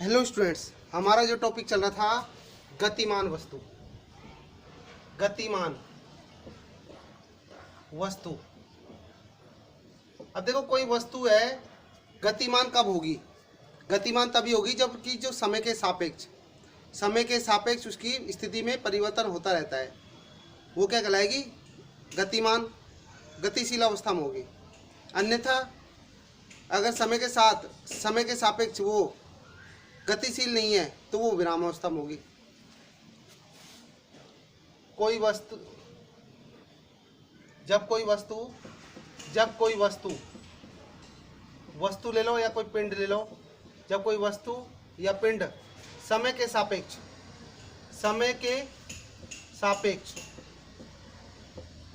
Hello students, हमारा जो topic चल रहा था गतिमान वस्तु। गतिमान वस्तु। अब देखो, कोई वस्तु है, गतिमान कब होगी? गतिमान तभी होगी जबकि जो समय के सापेक्ष उसकी स्थिति में परिवर्तन होता रहता है। वो क्या कहलाएगी? गतिमान, गतिशील अवस्था में होगी। अन्यथा अगर समय के सापेक्ष वो गतिशील नहीं है तो वो विराम अवस्था में होगी। जब कोई वस्तु ले लो या कोई पिंड ले लो, जब कोई वस्तु या पिंड समय के सापेक्ष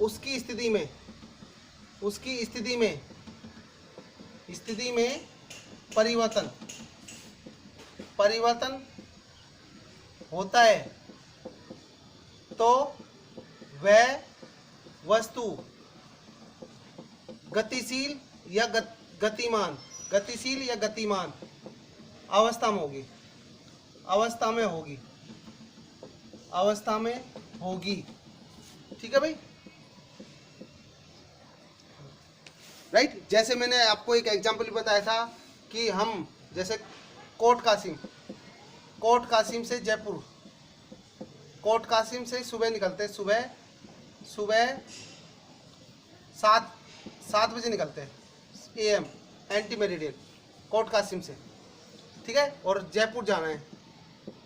उसकी स्थिति में परिवर्तन होता है तो वह वस्तु गतिशील या गतिमान अवस्था में होगी। ठीक है भाई, राइट। जैसे मैंने आपको एक एग्जांपल बताया था कि हम जैसे कोट कासिम से जयपुर, कोट कासिम से सुबह निकलते, सुबह 7 बजे निकलते हैं AM ante meridiem Kot Qasim से। ठीक है, और जयपुर जाना है,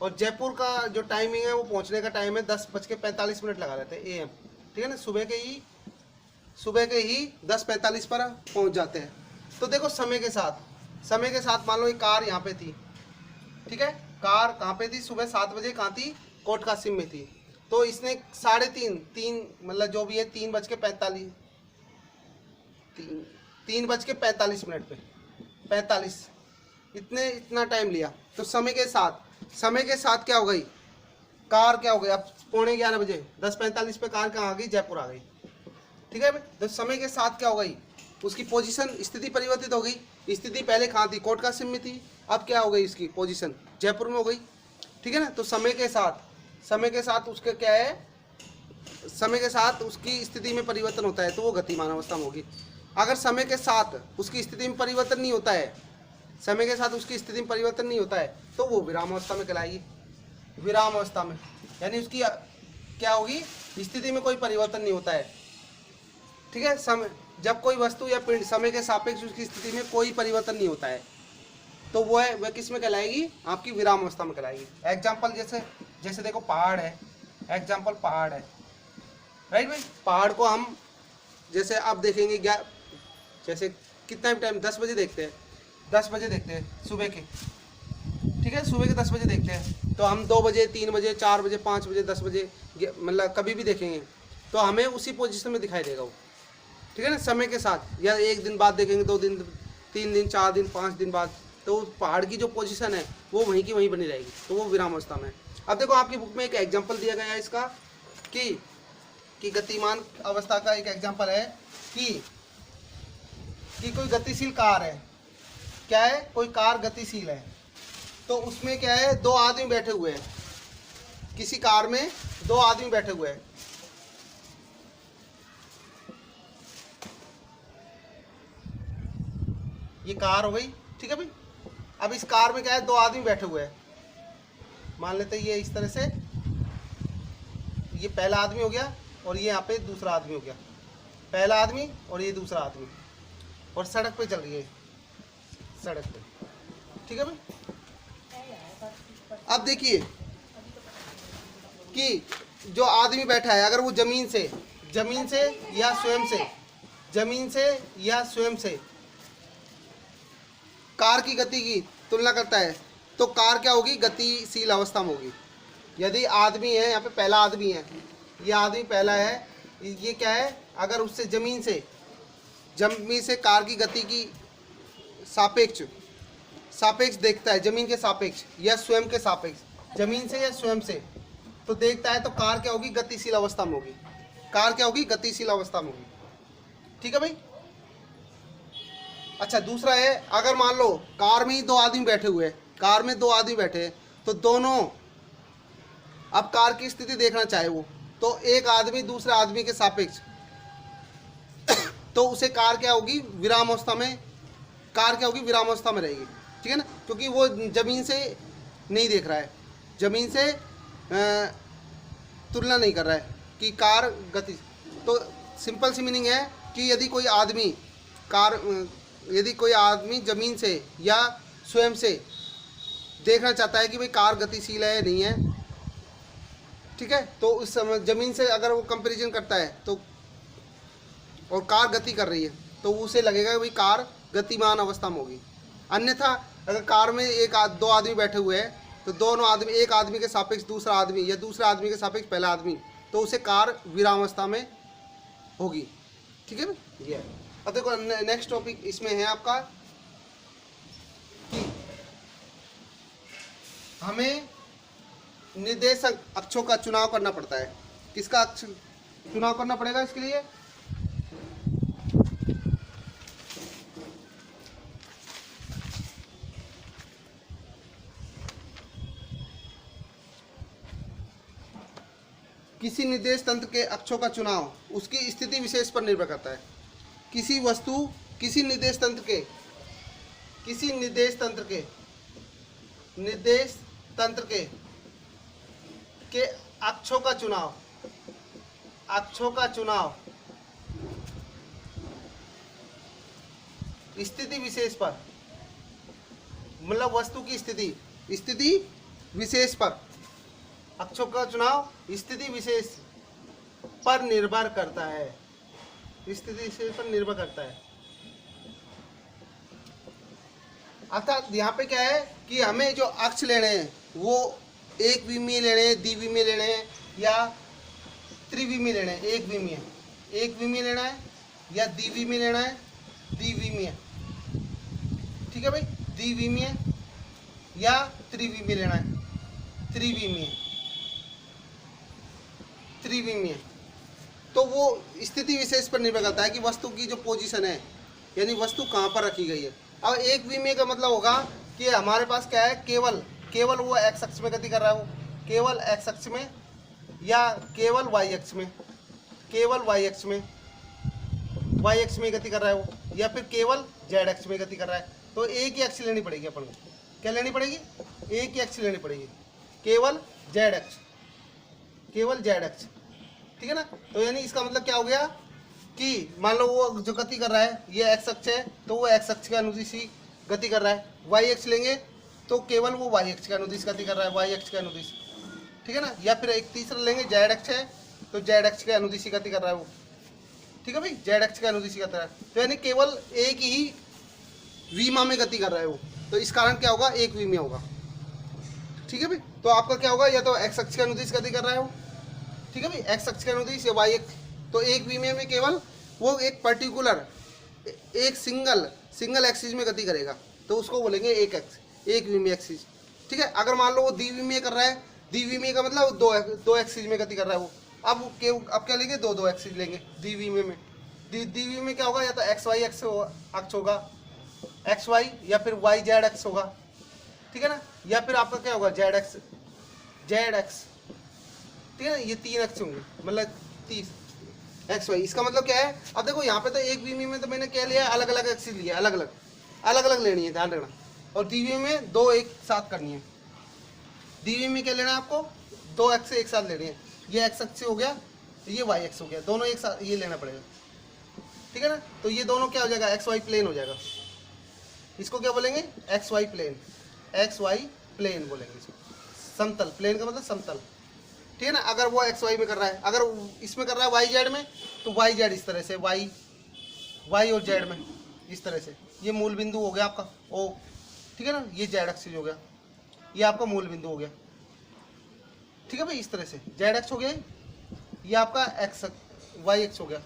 और जयपुर का जो टाइमिंग है वो पहुंचने का टाइम है 10:45 लगा रहते हैं AM। ठीक है ना, सुबह के ही 10:45 पर पहुंच जाते हैं। तो देखो, समय के साथ मान लो एक कार यहाँ पे थी। ठीक है, कार कहाँ पे थी? सुबह 7 बजे कहाँ थी? कोट कासिम में थी। तो इसने 3:30 मतलब जो भी है 3:45 पे 45 इतना टाइम लिया। तो समय के साथ क्या हो गई? कार क्या हो गई? अब 11:45 बजे 10:45 पे कार कहाँ आ गई? जयपुर आ गई। ठीक है भाई, तो समय के साथ क्या हो गई? उसकी स्थिति परिवर्तित हो गई। स्थिति पहले कहाँ थी? कोट कासिम में थी। अब क्या हो गई? इसकी पोजीशन जयपुर में हो गई। ठीक है ना, तो समय के साथ उसके क्या है? समय के साथ उसकी स्थिति में परिवर्तन होता है तो वो गतिमान अवस्था में होगी। अगर समय के साथ उसकी स्थिति में परिवर्तन नहीं होता है, तो वो विराम अवस्था में कहलाएगी। विराम अवस्था में यानी उसकी क्या होगी? स्थिति में कोई परिवर्तन नहीं होता है। ठीक है, जब कोई वस्तु या पिंड समय के सापेक्ष उसकी स्थिति में कोई परिवर्तन नहीं होता है तो वह किस में कहलाएगी? आपकी विराम अवस्था में कहलाएगी। एग्जाम्पल जैसे देखो, पहाड़ है। एग्जाम्पल पहाड़ है, राइट भाई। पहाड़ को हम जैसे अब देखेंगे, जैसे कितना भी टाइम 10 बजे देखते हैं, 10 बजे देखते हैं सुबह के। ठीक है, सुबह के 10 बजे देखते हैं तो हम 2 बजे, 3 बजे, 4 बजे, 5 बजे, 10 बजे मतलब कभी भी देखेंगे तो हमें उसी पोजीशन में दिखाई देगा वो। ठीक है ना, समय के साथ, या एक दिन बाद देखेंगे, 2 दिन, 3 दिन, 4 दिन, 5 दिन बाद, तो पहाड़ की जो पोजीशन है वो वहीं की वहीं बनी रहेगी, तो वो विराम अवस्था में है। अब देखो, आपकी बुक में एक एग्जांपल दिया गया है इसका कि गतिमान अवस्था का एक एग्जांपल है कि कोई गतिशील कार है। क्या है? कोई कार गतिशील है, तो उसमें क्या है? 2 आदमी बैठे हुए हैं। किसी कार में 2 आदमी बैठे हुए हैं। ये कार हो गई। ठीक है भाई, अब इस कार में क्या है? 2 आदमी बैठे हुए हैं। मान लेते हैं ये इस तरह से, ये पहला आदमी हो गया और ये यहाँ पे दूसरा आदमी हो गया। पहला आदमी और ये दूसरा आदमी, और सड़क पे चल रही है, सड़क पे। ठीक है भाई, अब देखिए कि जो आदमी बैठा है, अगर वो जमीन से या स्वयं से कार की गति की तुलना करता है तो कार क्या होगी? गतिशील अवस्था में होगी। यदि आदमी है, यहाँ पे पहला आदमी है, ये आदमी पहला है, ये क्या है? अगर उससे जमीन से कार की गति की सापेक्ष देखता है, जमीन के सापेक्ष या स्वयं के सापेक्ष, जमीन से या स्वयं से, तो देखता है तो कार क्या होगी? गतिशील अवस्था में होगी। कार क्या होगी? गतिशील अवस्था में होगी। ठीक है भाई। अच्छा, दूसरा है, अगर मान लो कार में ही 2 आदमी बैठे हुए हैं, कार में 2 आदमी बैठे हैं, तो दोनों अब कार की स्थिति देखना चाहे वो, तो एक आदमी दूसरे आदमी के सापेक्ष तो उसे कार क्या होगी, विरामावस्था में, कार क्या होगी, विरामावस्था में रहेगी। ठीक है ना, क्योंकि वो जमीन से नहीं देख रहा है, जमीन से तुलना नहीं कर रहा है कि कार गति। तो सिंपल सी मीनिंग है कि यदि कोई आदमी जमीन से या स्वयं से देखना चाहता है कि भाई कार गतिशील है या नहीं है, ठीक है, तो उस समय जमीन से अगर वो कंपैरिजन करता है तो, और कार गति कर रही है, तो उसे लगेगा कि भाई कार गतिमान अवस्था में होगी। अन्यथा अगर कार में 2 आदमी बैठे हुए हैं, तो दोनों आदमी, एक आदमी के सापेक्ष दूसरा आदमी या दूसरा आदमी के सापेक्ष पहला आदमी, तो उसे कार विरामावस्था में होगी। ठीक है ना, ये। अब देखो नेक्स्ट टॉपिक इसमें है आपका कि हमें निर्देशक अक्षों का चुनाव करना पड़ता है। किसका अक्ष चुनाव करना पड़ेगा इसके लिए? किसी निर्देश तंत्र के अक्षों का चुनाव उसकी स्थिति विशेष पर निर्भर करता है। किसी वस्तु किसी निर्देश तंत्र के अक्षों का चुनाव स्थिति विशेष पर, मतलब वस्तु की स्थिति विशेष पर, अक्षों का चुनाव स्थिति विशेष पर निर्भर करता है, स्थिति विशेष पर निर्भर करता है। अर्थात यहाँ पे क्या है कि हमें जो अक्ष लेने हैं वो एक विमीय लेने हैं, द्विविमीय लेने हैं या त्रिविमीय लेने हैं। एक विमीय लेना है या द्विविमीय लेना है, द्विविमीय, ठीक है भाई, द्विविमीय या त्रिविमीय लेना है, त्रिविमीय। तो वो स्थिति विशेष पर निर्भर करता है कि वस्तु की जो पोजीशन है, यानी वस्तु कहाँ पर रखी गई है। अब एक विमीय का मतलब होगा कि हमारे पास क्या है, केवल वो एक्स अक्ष में गति कर रहा है, वो केवल एक्स अक्ष में या केवल वाई अक्ष में, वाई अक्ष में गति कर रहा है वो, या फिर केवल जेड अक्ष में गति कर रहा है। तो एक ही अक्ष लेनी पड़ेगी अपन को, क्या लेनी पड़ेगी, एक ही अक्ष लेनी पड़ेगी, केवल जेड अक्ष, ठीक है ना। तो यानी इसका मतलब क्या हो गया कि मान लो वो जो गति कर रहा है ये एक्स अक्ष है, तो वो एक्स अक्ष के अनुदिश ही गति कर रहा है। वाई अक्ष लेंगे तो केवल वो वाई अक्ष के अनुदिश गति कर रहा है, वाई अक्ष के अनुदिश, ठीक है ना। या फिर एक तीसरा लेंगे, जेड अक्ष है तो जेड अक्ष के अनुदिश ही गति कर रहा है वो, ठीक है भाई, जेड अक्ष के अनुदिश ही गति कर रहा है। तो यानी केवल एक ही विमा में गति कर रहा है वो, तो इस कारण क्या होगा, एक विमीय होगा, ठीक है भाई। तो आपका क्या होगा, या तो एक्स अक्ष के अनुदिश गति कर रहा है वो, ठीक है भाई, एक्स अक्ष के अनुदिश या वाई अक्ष। तो एक विमीय में केवल वो एक पर्टिकुलर एक सिंगल एक्सिस में गति करेगा, तो उसको बोलेंगे एक विमीय एक्सिस, ठीक है। अगर मान लो वो द्विविमीय कर रहा है, द्विविमीय का मतलब दो एक्सिस में गति कर रहा है वो, अब क्या लेंगे, दो एक्सिस लेंगे द्विविमीय में। द्विविमीय में क्या होगा, या तो एक्स वाई अक्ष होगा, एक्स वाई, या फिर वाई जेड अक्ष होगा, ठीक है ना। या फिर आपका क्या होगा, जेड एक्स, ठीक है ना। ये 3 अक्ष होंगे, मतलब 30 एक्स वाई। इसका मतलब क्या है, अब देखो यहाँ पे तो एक विमीय में तो मैंने क्या लिया, अलग अलग एक्सिस लिया, अलग अलग लेनी है, ध्यान रखना। और द्विविमीय में 2 एक साथ करनी है। द्विविमीय में क्या लेना है आपको, 2 एक्स एक साथ लेनी है। ये एक्स अक्ष हो गया, ये वाई अक्ष हो गया, दोनों एक साथ ये लेना पड़ेगा, ठीक है ना। तो ये दोनों क्या हो जाएगा, एक्स वाई प्लेन हो जाएगा। इसको क्या बोलेंगे, एक्स वाई प्लेन बोलेंगे इसको। समतल, प्लेन का मतलब समतल, ठीक है ना। अगर वो एक्स वाई में कर रहा है, अगर इसमें कर रहा है वाई जेड में, तो वाई जेड इस तरह से, वाई और जेड में इस तरह से। ये मूल बिंदु हो गया आपका ओ, ठीक है ना। ये जेड एक्सिस हो गया, ये आपका मूल बिंदु हो गया, ठीक है भाई। इस तरह से जेड एक्स हो गया, ये आपका एक्स वाई एक्स हो गया।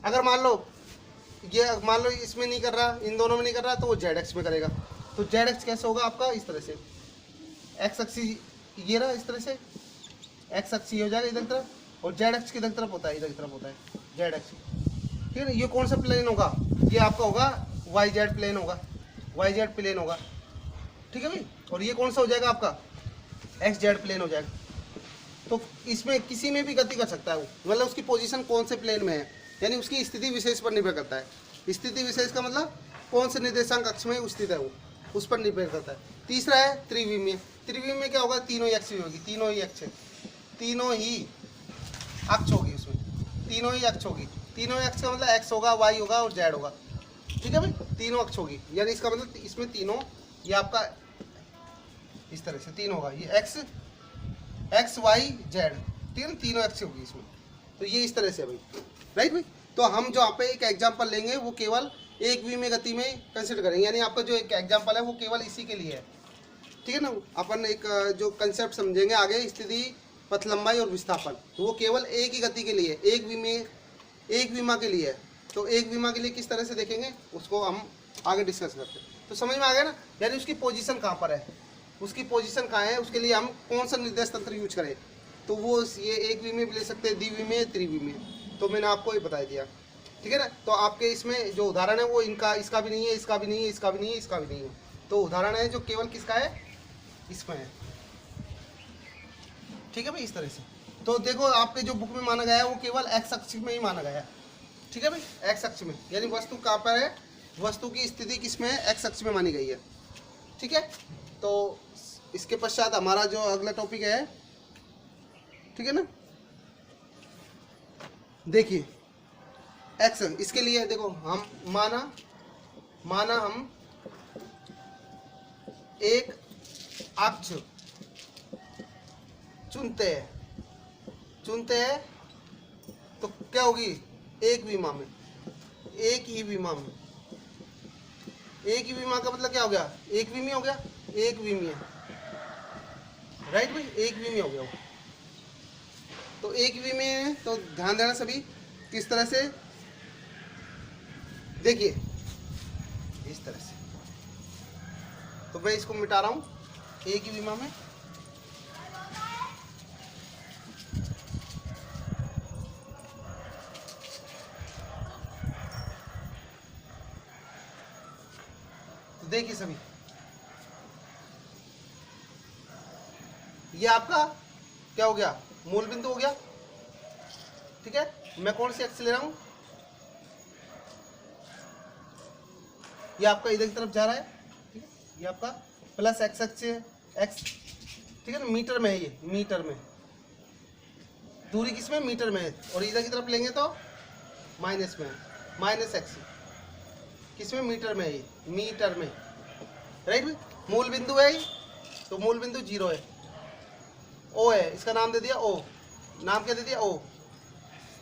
अगर मान लो इसमें नहीं कर रहा, इन दोनों में नहीं कर रहा, तो वो जेड एक्स में करेगा। तो जेड एक्स कैसे होगा आपका, इस तरह से, एक्स एक्सिस ये रहा, इस तरह से एक्स एक्स हो जाएगा इधर तरफ, और जेड एक्स किधर तरफ होता है, इधर तरफ होता है जेड एक्स, ठीक है ना। ये कौन सा प्लेन होगा, ये आपका होगा वाई जेड प्लेन होगा, ठीक है भाई। और ये कौन सा हो जाएगा आपका एक्स जेड प्लेन हो जाएगा। तो इसमें किसी में भी गति कर सकता है वो, मतलब उसकी पोजीशन कौन से प्लेन में है, यानी उसकी स्थिति विशेष पर निर्भर करता है। स्थिति विशेष का मतलब कौन से निर्देशांक अक्ष में स्थित है वो, उस पर निर्भर करता है। तीसरा है त्रिविमीय। त्रिविमीय क्या होगा, तीनों ही अक्ष होगी, तीनों ही अक्ष, तीनों ही अक्ष होगी उसमें, तीनों ही अक्ष होगी। तीनों ही अक्ष का मतलब एक्स होगा, वाई होगा और जेड होगा, ठीक है भाई, तीनों अक्ष होगी। यानी इसका मतलब इसमें तीनों, ये आपका इस तरह से तीन होगा, ये एक्स वाई जेड, ठीक है ना, तीनों एक्स होगी इसमें। तो ये इस तरह से है भाई, राइट भाई। तो हम जो यहाँ पे एक एग्जांपल लेंगे वो केवल एक विमीय गति में कंसिडर करेंगे, यानी आपका जो एक एग्जांपल है वो केवल इसी के लिए है, ठीक है ना। अपन एक जो कंसेप्ट समझेंगे आगे, स्थिति, पथ लंबाई और विस्थापन, तो वो केवल एक ही गति के लिए, एक विमा के लिए है। तो एक विमा के लिए किस तरह से देखेंगे उसको हम आगे डिस्कस करते हैं। तो समझ में आ गया ना, यानी उसकी पोजीशन कहाँ पर है, उसकी पोजीशन कहाँ है, उसके लिए हम कौन सा निर्देश तंत्र यूज करें। तो वो ये एक विमीय भी ले सकते हैं, द्विविमीय, त्रिविमीय, तो मैंने आपको ये बता दिया, ठीक है ना। तो आपके इसमें जो उदाहरण है वो इनका, इसका भी नहीं है, इसका भी नहीं है, इसका भी नहीं है, इसका भी नहीं है। तो उदाहरण है जो केवल किसका है, इसमें है, ठीक है भाई, इस तरह से। तो देखो आपके जो बुक में माना गया है वो केवल एक्स अक्ष में ही माना गया है, ठीक है भाई, एक्स अक्ष में, यानी वस्तु कहाँ पर है, वस्तु की स्थिति किस में है, एक्स अक्ष में मानी गई है, ठीक है। तो इसके पश्चात हमारा जो अगला टॉपिक है, ठीक है ना, देखिए एक्स, इसके लिए देखो हम माना हम एक अक्ष चुनते हैं, तो क्या होगी, एक विमा में, एक ही विमा में, एक ही विमा का मतलब क्या हो गया, एक विमीय हो गया, एक विमीय, राइट भाई, एक विमीय हो गया वो। तो एक विमीय है, तो ध्यान देना सभी, किस तरह से, देखिए इस तरह से। तो मैं इसको मिटा रहा हूं एक ही विमा में, तो देखिए सभी, ये आपका क्या हो गया, मूल बिंदु हो गया, ठीक है। मैं कौन सी एक्स ले रहा हूं, ये आपका इधर की तरफ जा रहा है, ठीक है, ये आपका प्लस एक्स अक्ष है, एक्स, ठीक है ना, मीटर में है, ये मीटर में, दूरी किसमें, मीटर में है। और इधर की तरफ लेंगे तो माइनस में, माइनस एक्स, किसमें, मीटर में है, ये मीटर में, राइट भाई। मूल बिंदु है ये, तो मूल बिंदु 0 है, ओ है, इसका नाम दे दिया ओ, नाम क्या दे दिया, ओ।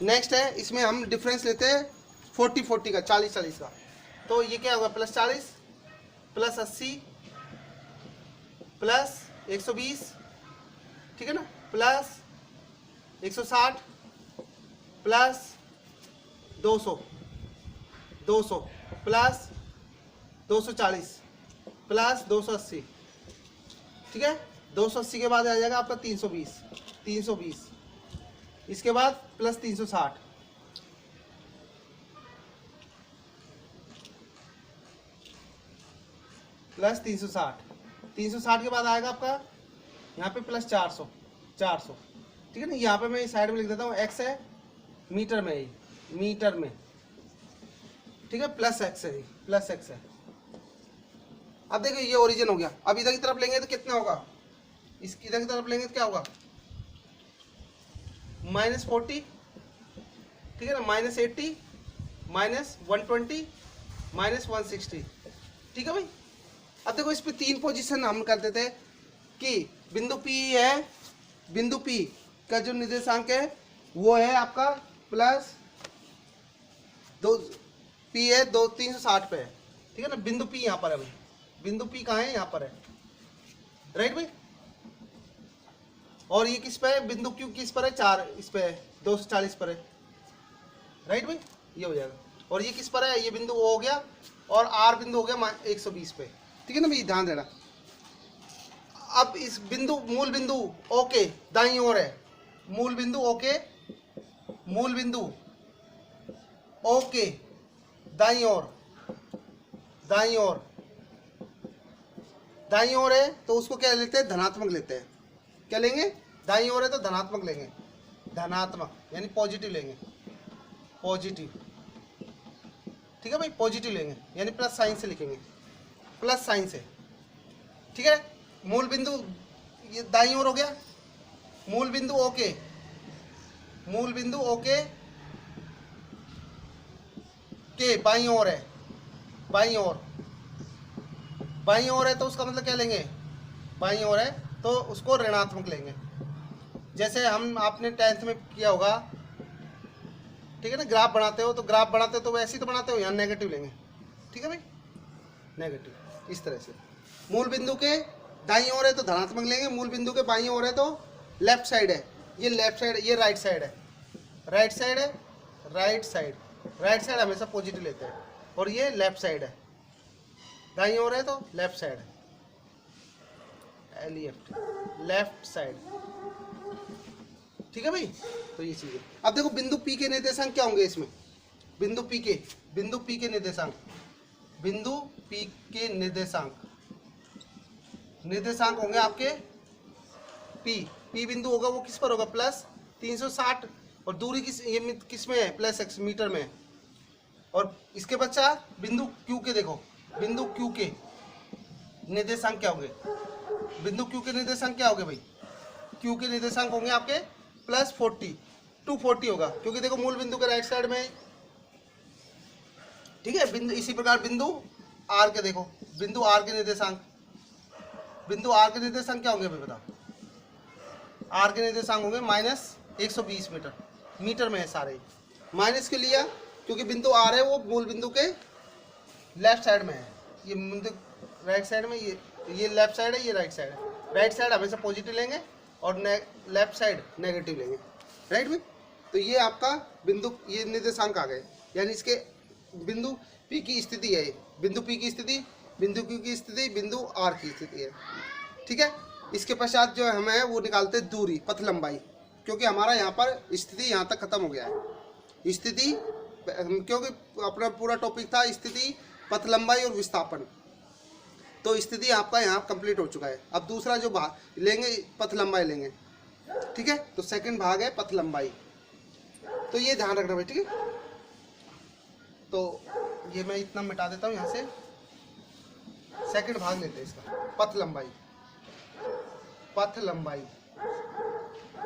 नेक्स्ट है, इसमें हम डिफरेंस लेते हैं 40-40 का, 40-40 का। तो ये क्या होगा, +40 +80 +120, ठीक है ना, +160 +200 200 +240 +280, ठीक है। 280 के बाद आ जाएगा आपका 320, इसके बाद +360, +360 के बाद आएगा आपका यहाँ पे +400, ठीक है ना। यहाँ पे मैं साइड में लिख देता हूँ, एक्स है मीटर में, ही मीटर में, ठीक है, प्लस एक्स है, प्लस एक्स है। अब देखो ये ओरिजिन हो गया। अब इधर की तरफ लेंगे तो कितना होगा, इस इधर की तरफ लेंगे तो क्या होगा, -40, ठीक है ना, -80 -120 -160, ठीक है भाई। अब देखो इस पे 3 पोजीशन हम कर देते हैं कि बिंदु P है, बिंदु P का जो निर्देशांक है वो है आपका +2, P है 360 पे है, ठीक है ना। बिंदु P यहाँ पर है भाई, बिंदु P कहाँ है, यहाँ पर है, राइट भाई। और ये किस पे है, बिंदु Q किस पर है, 4 इस पे है, 240 पर है, राइट भाई, ये हो जाएगा। और ये किस पर है, ये बिंदु O हो गया, और R बिंदु हो गया 120 पे, ठीक है ना भाई, ध्यान देना। अब इस बिंदु, मूल बिंदु O के दाईं ओर है, मूल बिंदु O के, मूल बिंदु O के दाईं ओर, दाईं ओर, दाईं ओर है तो उसको क्या लेते हैं, धनात्मक लेते हैं। क्या लेंगे, दाईं ओर है तो धनात्मक लेंगे, धनात्मक यानी पॉजिटिव लेंगे, पॉजिटिव। ठीक है भाई, पॉजिटिव लेंगे यानी प्लस साइन से लिखेंगे, प्लस साइन से। ठीक है, मूल बिंदु ये दाईं ओर हो गया, मूल बिंदु ओके, मूल बिंदु ओके के बाईं ओर है, बाईं ओर, बाईं ओर है तो उसका मतलब क्या लेंगे, बाईं ओर है तो उसको ऋणात्मक लेंगे। जैसे हम आपने 10th में किया होगा, ठीक है ना, ग्राफ बनाते हो तो ग्राफ बनाते हो तो वैसे ही तो बनाते हो, यहाँ नेगेटिव लेंगे। ठीक है भाई, नेगेटिव इस तरह से। मूल बिंदु के दाईं ओर है तो धनात्मक लेंगे, मूल बिंदु के बाईं ओर है तो लेफ्ट साइड है, ये लेफ्ट साइड, ये राइट साइड है, राइट साइड है, राइट साइड, राइट साइड हमेशा पॉजिटिव लेते हैं, और ये लेफ्ट साइड है, दाईं ओर है तो लेफ्ट साइड है, लेफ्ट साइड। ठीक है भाई, तो ये चीज़ है। अब देखो बिंदु P के निर्देशांक क्या होंगे इसमें, बिंदु P के निर्देशांक, बिंदु P के निर्देशांक होंगे आपके P बिंदु होगा वो किस पर होगा, प्लस 360, और दूरी किस में है, प्लस x मीटर में। और इसके बच्चा बिंदु Q के, देखो बिंदु Q के निर्देशांक क्या होंगे, बिंदु Q के निर्देशांक क्या होंगे भाई, Q के निर्देशांक होंगे आपके प्लस 40, 240 होगा, क्योंकि देखो मूल बिंदु के राइट साइड में। ठीक है, बिंदु इसी प्रकार बिंदु R के, देखो बिंदु R के निर्देशांक, बिंदु R के निर्देशांक क्या होंगे भाई बताओ, R के निर्देशांक होंगे माइनस 120 मीटर, मीटर में है सारे। माइनस क्यों लिया, क्योंकि बिंदु R है वो मूल बिंदु के लेफ्ट साइड में है, ये बिंदु राइट साइड में, ये लेफ्ट साइड है, ये राइट साइड है। राइट साइड हमेशा पॉजिटिव लेंगे और लेफ्ट साइड नेगेटिव लेंगे, राइट में। तो ये आपका बिंदु, ये निर्देशांक आ गए, यानी इसके बिंदु P की स्थिति है, बिंदु P की स्थिति, बिंदु Q की स्थिति, बिंदु R की स्थिति है। ठीक है, इसके पश्चात जो हमें वो निकालते हैं दूरी, पथ लंबाई, क्योंकि हमारा यहाँ पर स्थिति यहाँ तक खत्म हो गया है। स्थिति, क्योंकि अपना पूरा टॉपिक था स्थिति, पथ लंबाई और विस्थापन, तो स्थिति आपका यहाँ कंप्लीट हो चुका है। अब दूसरा जो भाग लेंगे, पथ लंबाई लेंगे। ठीक है, तो सेकंड भाग है पथ लंबाई, तो ये ध्यान रखना भाई। ठीक है, तो ये मैं इतना मिटा देता हूँ यहाँ से, सेकंड भाग लेते हैं इसका, पथ लंबाई। पथ लंबाई,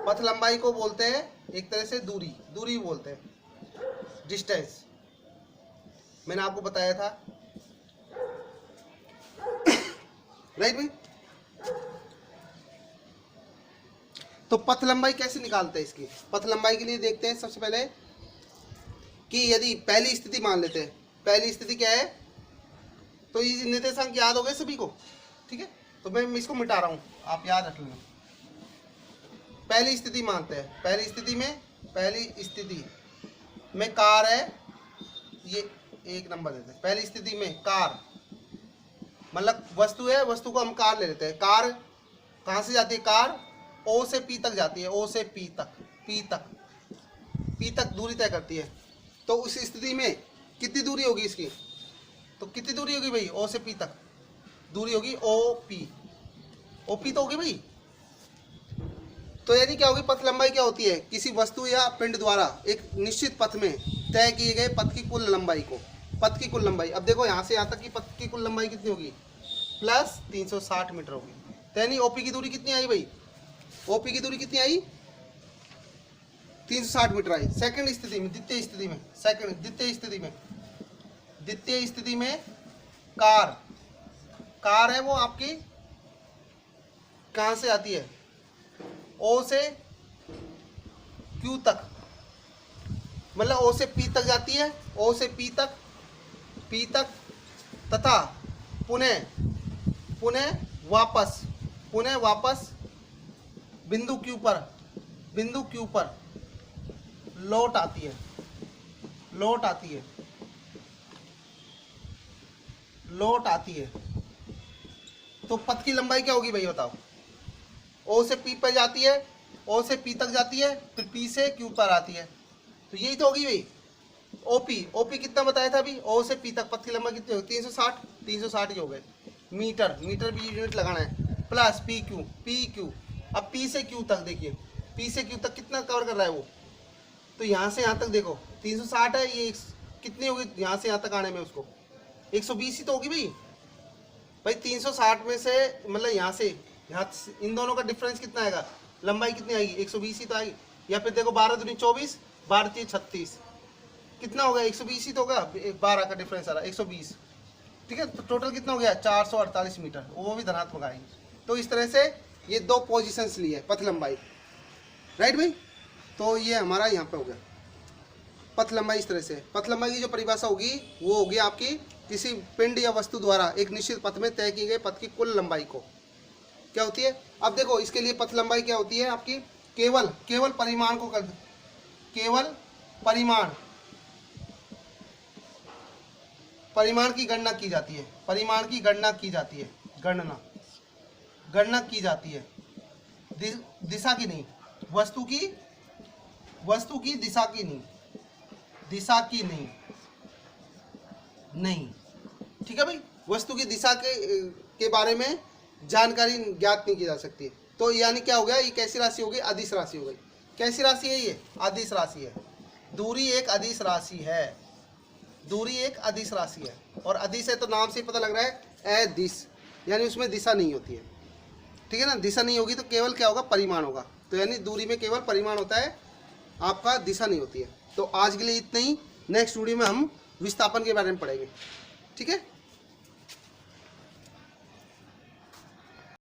पथ लंबाई को बोलते हैं एक तरह से दूरी, दूरी बोलते हैं, डिस्टेंस, मैंने आपको बताया था, राइट भाई। तो पथ लंबाई कैसे निकालते हैं, इसकी पथ लंबाई के लिए देखते हैं सबसे पहले कि यदि पहली स्थिति मान लेते हैं, पहली स्थिति क्या है, तो ये निर्देशांक याद हो गए सभी को। ठीक है, तो मैं इसको मिटा रहा हूं, आप याद रख लेना। पहली स्थिति मानते हैं, पहली स्थिति में कार है, ये एक नंबर देते हैं। पहली स्थिति में कार मतलब वस्तु है, वस्तु को हम कार ले लेते हैं। कार कहाँ से जाती है, कार O से P तक जाती है, O से P तक, P तक दूरी तय करती है। तो उस स्थिति में कितनी दूरी होगी इसकी, तो कितनी दूरी होगी भाई, O से P तक दूरी होगी OP तो होगी भाई। तो यानी क्या होगी, पथ लंबाई क्या होती है, किसी वस्तु या पिंड द्वारा एक निश्चित पथ में तय किए गए पथ की कुल लंबाई को, पथ की कुल लंबाई। अब देखो यहाँ से यहाँ तक की पथ की कुल लंबाई कितनी होगी, प्लस 360 मीटर होगी। तो यानी OP की दूरी कितनी आई भाई, OP की दूरी कितनी आई, 360 मीटर आई। सेकंड स्थिति में, द्वितीय स्थिति में कार है वो आपकी कहाँ से आती है, O से Q तक, मतलब O से P तक जाती है, O से P तक तथा पुनः वापस बिंदु Q पर लौट आती है। तो पथ की लंबाई क्या होगी भाई बताओ, O से P पर जाती है, O से P तक जाती है, फिर P से Q पर आती है, तो यही तो होगी भाई। OP कितना बताया था अभी, O से P तक पथ की लंबाई कितनी होगी, 360 ही हो गए। मीटर, मीटर भी यूनिट लगाना है, plus P Q, P Q. अब पी से क्यू तक देखिए, पी से क्यू तक कितना कवर कर रहा है वो, तो यहाँ से यहाँ तक देखो 360 है, ये कितनी होगी यहाँ से यहाँ तक आने में उसको, 120 ही तो होगी भाई 360 में से मतलब यहाँ से यहाँ इन दोनों का डिफरेंस कितना आएगा, लंबाई कितनी आएगी, 120 ही तो आएगी। या फिर देखो 12 दूनी 24, 12 3 36, कितना हो गया 120 ही तो होगा, 12 का डिफरेंस आ रहा है 120, ठीक है। तो टोटल कितना हो गया 448 मीटर, वो भी धनात्मक आएगी। तो इस तरह से ये दो पोजीशंस ली है पथ लंबाई, राइट भाई। तो ये हमारा यहाँ पे हो गया पथ लंबाई। इस तरह से पथ लंबाई की जो परिभाषा होगी वो होगी आपकी किसी पिंड या वस्तु द्वारा एक निश्चित पथ में तय की गई पथ की कुल लंबाई को क्या होती है। अब देखो इसके लिए पथ लंबाई क्या होती है आपकी, केवल परिमाण को कर, केवल परिमाण की गणना की जाती है, परिमाण की गणना की जाती है, गणना की जाती है, दिशा की नहीं, वस्तु की दिशा की नहीं, दिशा की नहीं, ठीक है भाई। वस्तु की दिशा के बारे में जानकारी ज्ञात नहीं की जा सकती है। तो यानी क्या हो गया, ये कैसी राशि हो गई, अदिश राशि हो गई। कैसी राशि है ये, अदिश राशि है। दूरी एक अदिश राशि है, दूरी एक अदिश राशि है। और अदिश है तो नाम से पता लग रहा है अदिश, यानी उसमें दिशा नहीं होती है, ठीक है ना। दिशा नहीं होगी तो केवल क्या होगा, परिमाण होगा। तो यानी दूरी में केवल परिमाण होता है, आपका दिशा नहीं होती है। तो आज के लिए इतना ही, नेक्स्ट वीडियो में हम विस्थापन के बारे में पढ़ेंगे, ठीक है।